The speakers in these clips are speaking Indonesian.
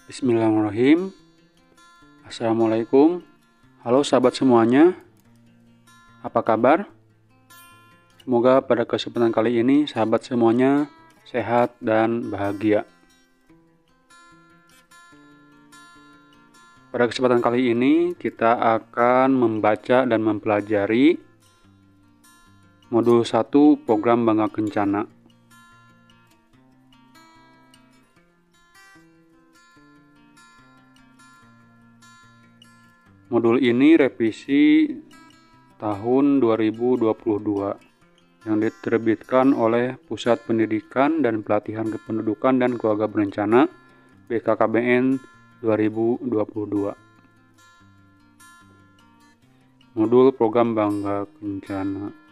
Bismillahirrahmanirrahim. Assalamualaikum. Halo sahabat semuanya. Apa kabar? Semoga pada kesempatan kali ini sahabat semuanya sehat dan bahagia. Pada kesempatan kali ini kita akan membaca dan mempelajari modul 1 program Bangga Kencana. Modul ini revisi tahun 2022 yang diterbitkan oleh Pusat Pendidikan dan Pelatihan Kependudukan dan Keluarga Berencana BKKBN 2022. Modul program Bangga Kencana.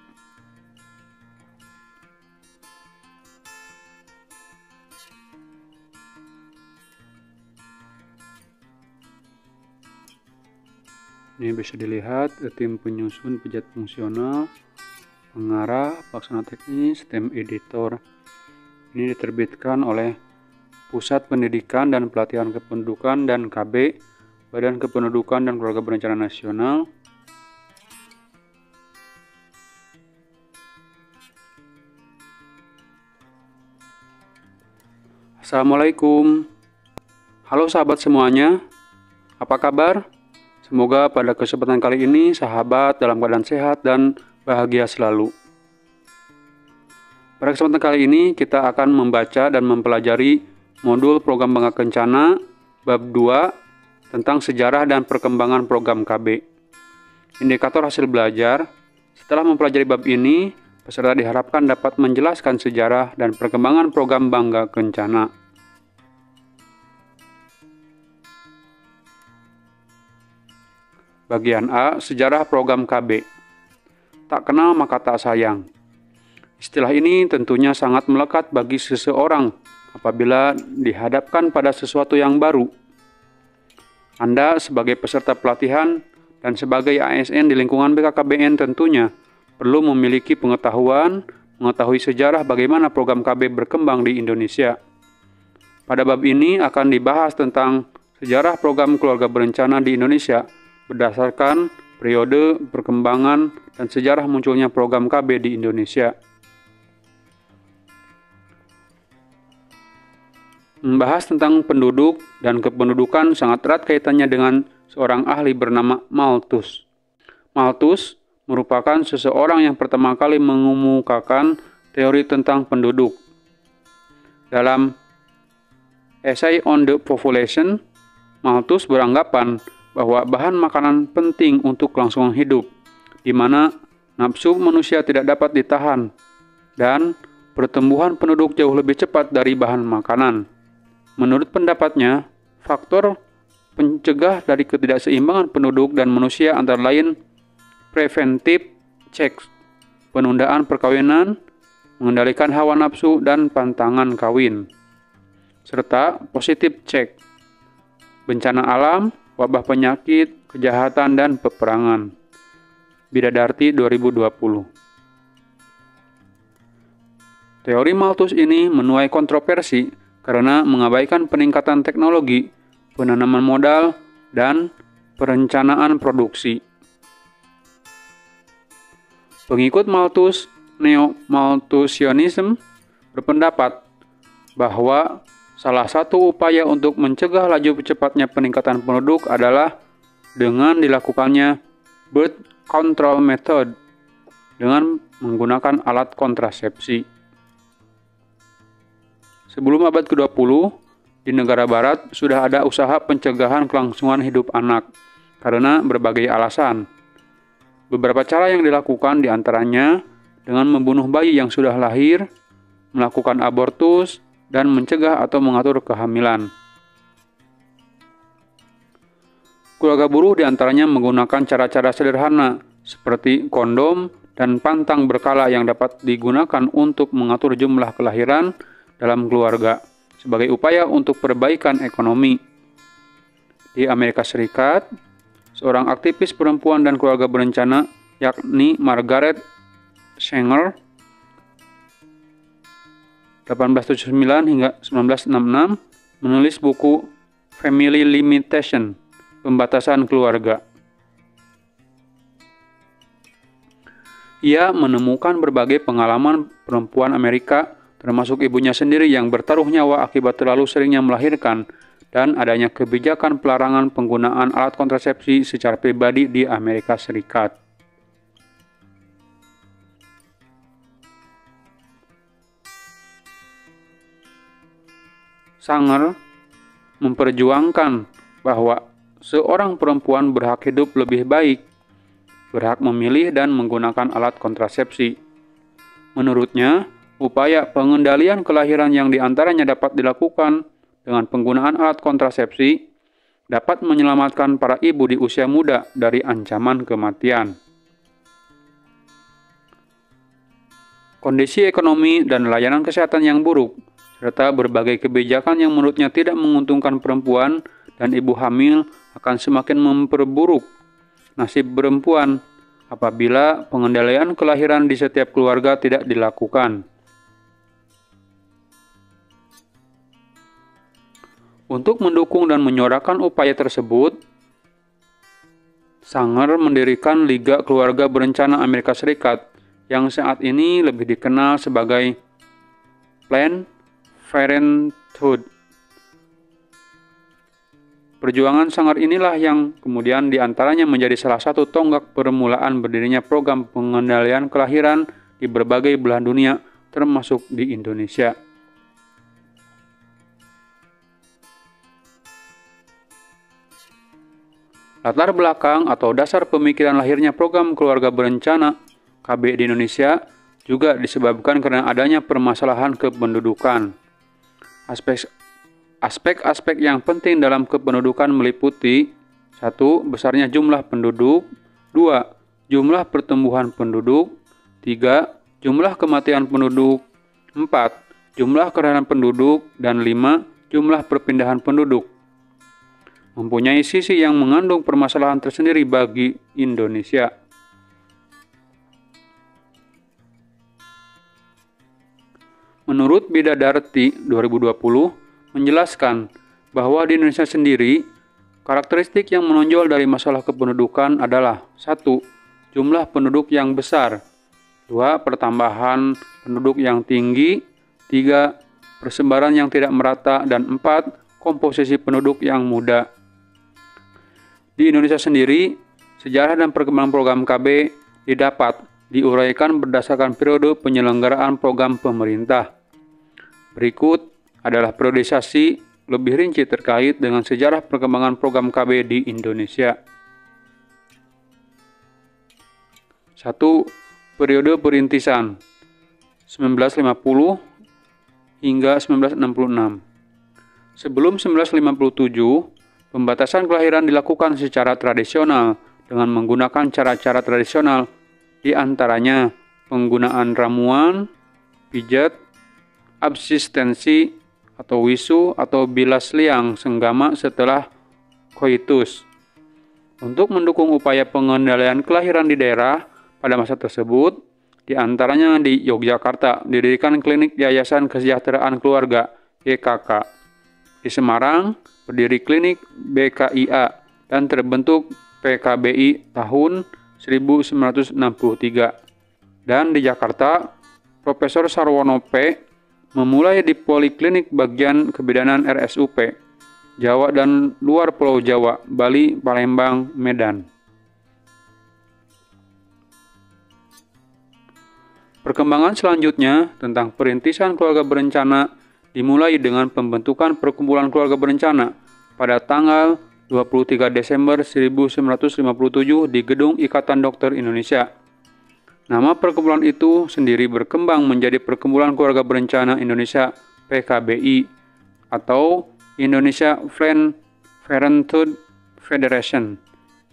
Ini bisa dilihat tim penyusun pijat fungsional, pengarah, pelaksana teknis, tim editor. Ini diterbitkan oleh Pusat Pendidikan dan Pelatihan Kependudukan dan KB, Badan Kependudukan dan Keluarga Berencana Nasional. Assalamualaikum. Halo sahabat semuanya. Apa kabar? Semoga pada kesempatan kali ini sahabat dalam keadaan sehat dan bahagia selalu. Pada kesempatan kali ini kita akan membaca dan mempelajari modul program Bangga Kencana bab 2 tentang sejarah dan perkembangan program KB. Indikator hasil belajar. Setelah mempelajari bab ini, peserta diharapkan dapat menjelaskan sejarah dan perkembangan program Bangga Kencana. Bagian A, sejarah program KB. Tak kenal maka tak sayang. Istilah ini tentunya sangat melekat bagi seseorang apabila dihadapkan pada sesuatu yang baru. Anda sebagai peserta pelatihan dan sebagai ASN di lingkungan BKKBN tentunya perlu memiliki mengetahui sejarah bagaimana program KB berkembang di Indonesia. Pada bab ini akan dibahas tentang sejarah program keluarga berencana di Indonesia berdasarkan periode perkembangan dan sejarah munculnya program KB di Indonesia. Membahas tentang penduduk dan kependudukan sangat erat kaitannya dengan seorang ahli bernama Malthus. Malthus merupakan seseorang yang pertama kali mengemukakan teori tentang penduduk. Dalam Essay on the Population, Malthus beranggapan bahwa bahan makanan penting untuk kelangsungan hidup, di mana nafsu manusia tidak dapat ditahan, dan pertumbuhan penduduk jauh lebih cepat dari bahan makanan. Menurut pendapatnya, faktor pencegah dari ketidakseimbangan penduduk dan manusia antara lain preventive checks, penundaan perkawinan, mengendalikan hawa nafsu dan pantangan kawin, serta positive check, bencana alam, wabah penyakit, kejahatan, dan peperangan. Bidadarti 2020. Teori Malthus ini menuai kontroversi karena mengabaikan peningkatan teknologi, penanaman modal, dan perencanaan produksi. Pengikut Malthus, Neo-Malthusianism, berpendapat bahwa salah satu upaya untuk mencegah laju cepatnya peningkatan penduduk adalah dengan dilakukannya birth control method dengan menggunakan alat kontrasepsi. Sebelum abad ke-20, di negara barat sudah ada usaha pencegahan kelangsungan hidup anak karena berbagai alasan. Beberapa cara yang dilakukan diantaranya dengan membunuh bayi yang sudah lahir, melakukan abortus, dan mencegah atau mengatur kehamilan. Keluarga buruh diantaranya menggunakan cara-cara sederhana seperti kondom dan pantang berkala yang dapat digunakan untuk mengatur jumlah kelahiran dalam keluarga sebagai upaya untuk perbaikan ekonomi. Di Amerika Serikat, seorang aktivis perempuan dan keluarga berencana yakni Margaret Sanger 1879 hingga 1966 menulis buku family limitation, pembatasan keluarga. Ia menemukan berbagai pengalaman perempuan Amerika, termasuk ibunya sendiri yang bertaruh nyawa akibat terlalu seringnya melahirkan, dan adanya kebijakan pelarangan penggunaan alat kontrasepsi secara pribadi di Amerika Serikat. Sanger memperjuangkan bahwa seorang perempuan berhak hidup lebih baik, berhak memilih dan menggunakan alat kontrasepsi. Menurutnya, upaya pengendalian kelahiran yang diantaranya dapat dilakukan dengan penggunaan alat kontrasepsi dapat menyelamatkan para ibu di usia muda dari ancaman kematian. Kondisi ekonomi dan layanan kesehatan yang buruk, serta berbagai kebijakan yang menurutnya tidak menguntungkan perempuan dan ibu hamil akan semakin memperburuk nasib perempuan apabila pengendalian kelahiran di setiap keluarga tidak dilakukan. Untuk mendukung dan menyuarakan upaya tersebut, Sanger mendirikan Liga Keluarga Berencana Amerika Serikat yang saat ini lebih dikenal sebagai Planned Parenthood. Perjuangan Sanger inilah yang kemudian diantaranya menjadi salah satu tonggak permulaan berdirinya program pengendalian kelahiran di berbagai belahan dunia, termasuk di Indonesia. Latar belakang atau dasar pemikiran lahirnya program keluarga berencana KB di Indonesia juga disebabkan karena adanya permasalahan kependudukan. Aspek-aspek yang penting dalam kependudukan meliputi 1. Besarnya jumlah penduduk, 2. Jumlah pertumbuhan penduduk, 3. Jumlah kematian penduduk, 4. Jumlah kerahan penduduk, dan 5. Jumlah perpindahan penduduk. Mempunyai sisi yang mengandung permasalahan tersendiri bagi Indonesia. Menurut Bidadarti 2020, menjelaskan bahwa di Indonesia sendiri, karakteristik yang menonjol dari masalah kependudukan adalah 1. Jumlah penduduk yang besar, 2. Pertambahan penduduk yang tinggi, 3. Persebaran yang tidak merata, dan 4. Komposisi penduduk yang muda. Di Indonesia sendiri, sejarah dan perkembangan program KB didapat diuraikan berdasarkan periode penyelenggaraan program pemerintah. Berikut adalah periodisasi lebih rinci terkait dengan sejarah perkembangan program KB di Indonesia. 1. Periode perintisan 1950 hingga 1966. Sebelum 1957, pembatasan kelahiran dilakukan secara tradisional dengan menggunakan cara-cara tradisional, di antaranya penggunaan ramuan, pijat, absistensi, atau wisu atau bilas liang senggama setelah koitus. Untuk mendukung upaya pengendalian kelahiran di daerah pada masa tersebut, di antaranya di Yogyakarta didirikan Klinik Yayasan Kesejahteraan Keluarga YKK. Di Semarang berdiri Klinik BKIA dan terbentuk PKBI tahun 1963. Dan di Jakarta, Profesor Sarwono P. memulai di Poliklinik Bagian Kebidanan RSUP, Jawa dan luar Pulau Jawa, Bali, Palembang, Medan. Perkembangan selanjutnya tentang perintisan keluarga berencana dimulai dengan pembentukan Perkumpulan Keluarga Berencana pada tanggal 23 Desember 1957 di Gedung Ikatan Dokter Indonesia. Nama perkumpulan itu sendiri berkembang menjadi Perkumpulan Keluarga Berencana Indonesia PKBI atau Indonesia Planned Parenthood Federation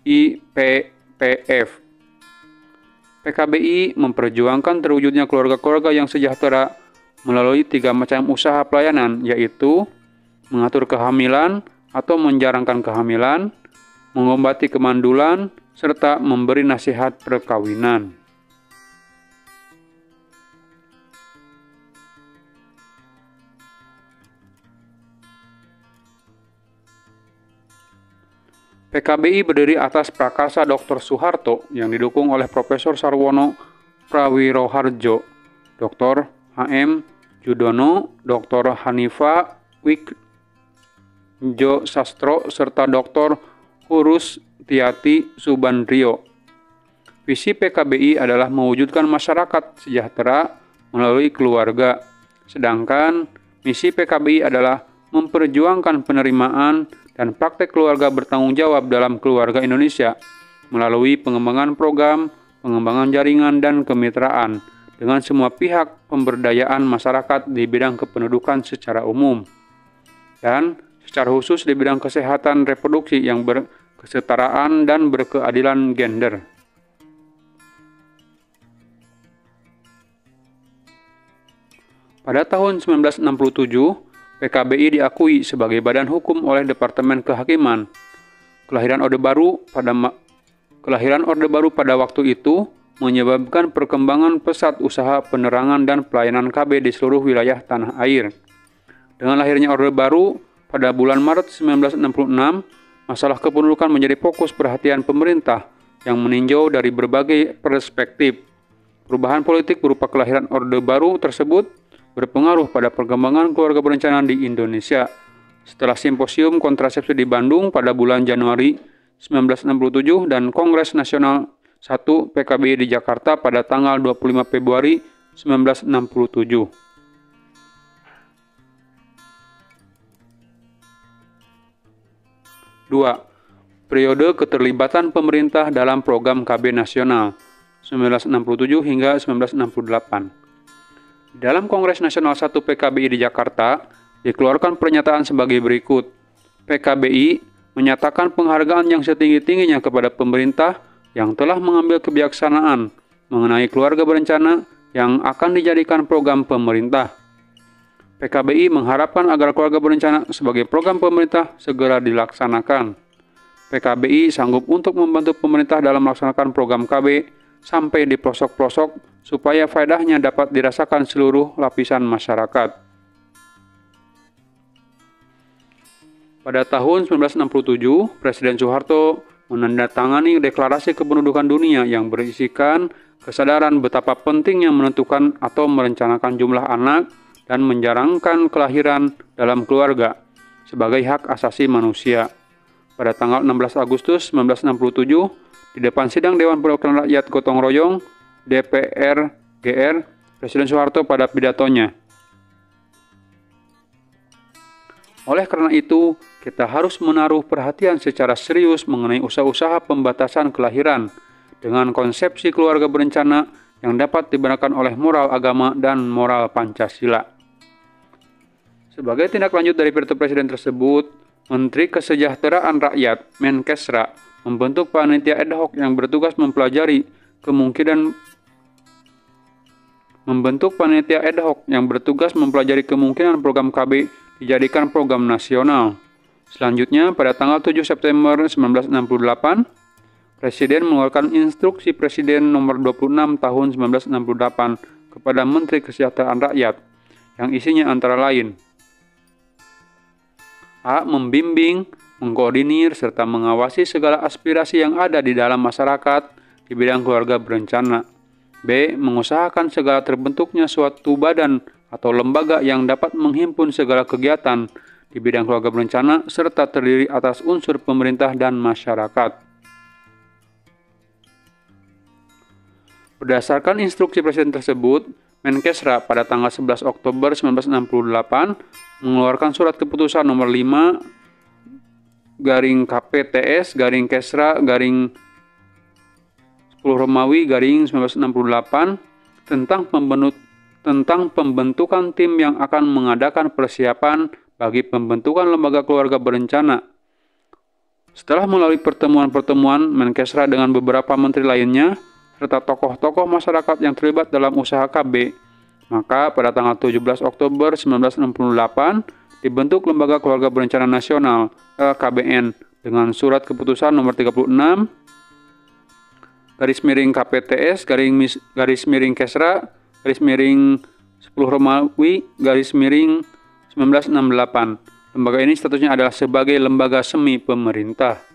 IPPF. PKBI memperjuangkan terwujudnya keluarga-keluarga yang sejahtera melalui 3 macam usaha pelayanan, yaitu mengatur kehamilan atau menjarangkan kehamilan, mengobati kemandulan, serta memberi nasihat perkawinan. PKBI berdiri atas prakarsa Dr. Soeharto yang didukung oleh Profesor Sarwono Prawiroharjo, Dr. H.M. Judono, Dr. Hanifa Wikjo Sastro, serta Dr. Hurus Tiati Subandrio. Visi PKBI adalah mewujudkan masyarakat sejahtera melalui keluarga, sedangkan misi PKBI adalah memperjuangkan penerimaan dan praktek keluarga bertanggung jawab dalam keluarga Indonesia melalui pengembangan program, pengembangan jaringan, dan kemitraan dengan semua pihak, pemberdayaan masyarakat di bidang kependudukan secara umum, dan secara khusus di bidang kesehatan reproduksi yang berkesetaraan dan berkeadilan gender. Pada tahun 1967, PKBI diakui sebagai badan hukum oleh Departemen Kehakiman. Kelahiran Orde Baru pada waktu itu menyebabkan perkembangan pesat usaha penerangan dan pelayanan KB di seluruh wilayah tanah air. Dengan lahirnya Orde Baru pada bulan Maret 1966, masalah kependudukan menjadi fokus perhatian pemerintah yang meninjau dari berbagai perspektif. Perubahan politik berupa kelahiran Orde Baru tersebut berpengaruh pada perkembangan keluarga berencana di Indonesia. Setelah simposium kontrasepsi di Bandung pada bulan Januari 1967 dan Kongres Nasional 1 PKBI di Jakarta pada tanggal 25 Februari 1967. Dua, periode keterlibatan pemerintah dalam program KB nasional 1967 hingga 1968. Dalam Kongres Nasional 1 PKBI di Jakarta, dikeluarkan pernyataan sebagai berikut. PKBI menyatakan penghargaan yang setinggi-tingginya kepada pemerintah yang telah mengambil kebijaksanaan mengenai keluarga berencana yang akan dijadikan program pemerintah. PKBI mengharapkan agar keluarga berencana sebagai program pemerintah segera dilaksanakan. PKBI sanggup untuk membantu pemerintah dalam melaksanakan program KB sampai di pelosok-pelosok supaya faedahnya dapat dirasakan seluruh lapisan masyarakat. Pada tahun 1967, Presiden Soeharto menandatangani Deklarasi Kependudukan Dunia yang berisikan kesadaran betapa pentingnya menentukan atau merencanakan jumlah anak dan menjarangkan kelahiran dalam keluarga sebagai hak asasi manusia. Pada tanggal 16 Agustus 1967, di depan sidang Dewan Perwakilan Rakyat Gotong Royong, DPR GR, Presiden Soeharto pada pidatonya. Oleh karena itu, kita harus menaruh perhatian secara serius mengenai usaha-usaha pembatasan kelahiran dengan konsepsi keluarga berencana yang dapat dibenarkan oleh moral agama dan moral Pancasila. Sebagai tindak lanjut dari pidato Presiden tersebut, Menteri Kesejahteraan Rakyat Menkesra membentuk panitia ad hoc yang bertugas mempelajari kemungkinan program KB dijadikan program nasional. Selanjutnya, pada tanggal 7 September 1968, Presiden mengeluarkan Instruksi Presiden Nomor 26 Tahun 1968 kepada Menteri Kesejahteraan Rakyat, yang isinya antara lain: A. Membimbing, mengkoordinir, serta mengawasi segala aspirasi yang ada di dalam masyarakat di bidang keluarga berencana. B. Mengusahakan segala terbentuknya suatu badan atau lembaga yang dapat menghimpun segala kegiatan di bidang keluarga berencana serta terdiri atas unsur pemerintah dan masyarakat. Berdasarkan instruksi Presiden tersebut, Menkesra pada tanggal 11 Oktober 1968 mengeluarkan surat keputusan nomor 5 KPTS Kesra 10 Romawi 1968 tentang pembentukan tim yang akan mengadakan persiapan bagi pembentukan lembaga keluarga berencana. Setelah melalui pertemuan-pertemuan Menkesra dengan beberapa menteri lainnya serta tokoh-tokoh masyarakat yang terlibat dalam usaha KB, maka pada tanggal 17 Oktober 1968 dibentuk Lembaga Keluarga Berencana Nasional LKBN dengan surat keputusan nomor 36 KPTS Kesra 10 Romawi 1968. Lembaga ini statusnya adalah sebagai lembaga semi pemerintah.